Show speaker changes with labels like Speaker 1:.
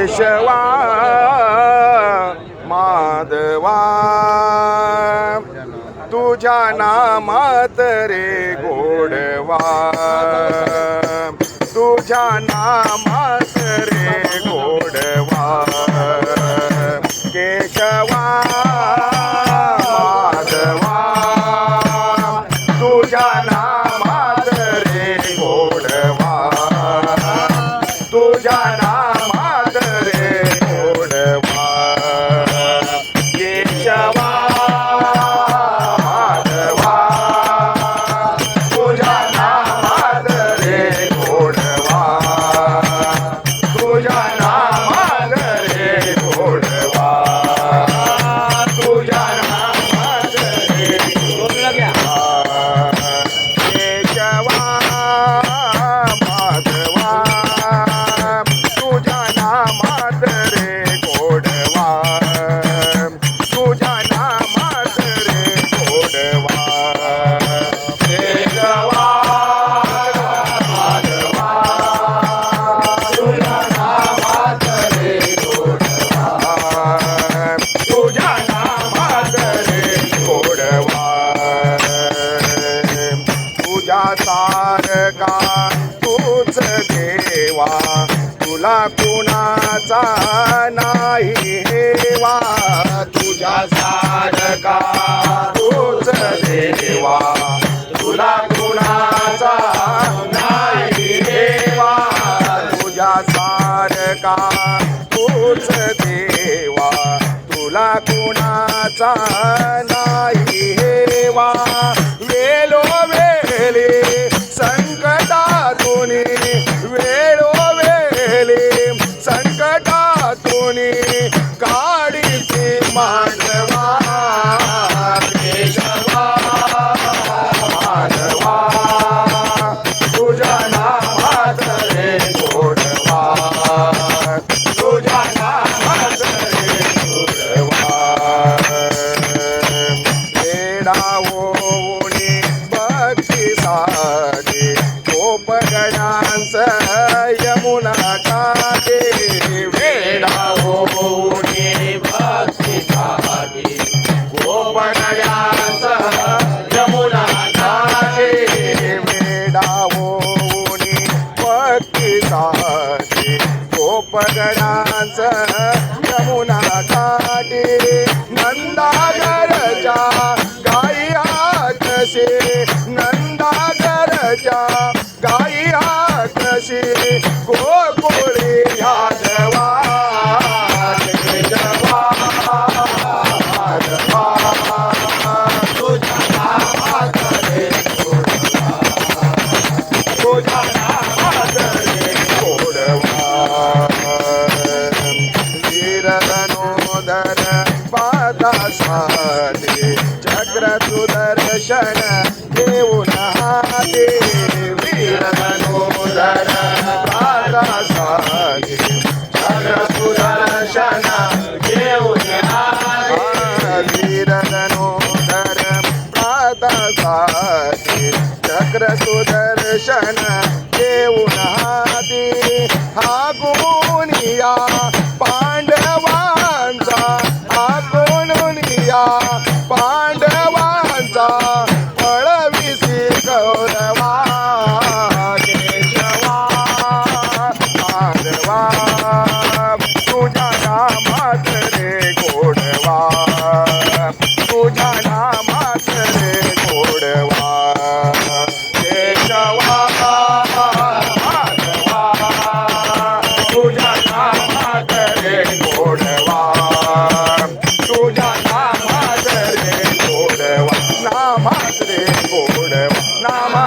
Speaker 1: केशवा माधवा तुझ्या नामात रे गोडवा तुझ्या नामात रे गोडवा केशवा माधवा तुझ्या नामात रे गोडवा तुझ्या नामात रे गोडवा केशवा माधवा तुझ्या नामात रे गोडवा तुझ्या नामात रे गोडवा तुझ्या नामात रे केशवा माधवा तुझ्या नामात रे गोडवा तुझ्या नामात रे गोडवा केशवा माधवा तुझ्या नामात रे गोडवा तुझ्या नामात रे गोडवा तुझ्या सारखा तूच देवा तुला कुणाचा नाही हेवा तुझ्या सारखा तूच देवा तुला कुणाचा नाही हेवा तुझ्या सारखा तूच देवा तुला कुणाचा नाही हेवा वेळोवेळी संकटातून वेळोवेळी संकटातून काढीची मानवा केशवा माधवा तुझ्या नामात रे गोडवा तुझ्या नामात रे गोडवा वेडावोनी भक्तीसाठी गोपगणांच यमुना काठी वेडावोनी भक्तीसाठी गोपगणांच यमुना काठी वेडावोनी भक्तीसाठी गोपगणांच यमुना काठी नंदागरच्या गाई आकशी नंदागरच्या गाई आकशी गोकुळी यादवा केशवा माधवा तुझ्या नामात रे गोडवा तुझ्या नामात रे गोडवा वीरधनोदर पादासाठी चक्र सुदर्शन देऊन हाते वीरधनोदर पादासाठी चक्र सुदर्शन देऊन हाते वीरधनोदर पादासाठी चक्र सुदर्शन देऊन हाते हा गुणिया पांडवांचा हा गुणिया पांडवांचा पळविसी गौरवा केशवा माधवा तुझ्या नामात रे गोडवा तुझ्या नामात रे गोडवा केशवा माधवा तुझ्या नामात रे गोडवा तुझ्या नामात रे गोडवा नामात रे गोडवा नामा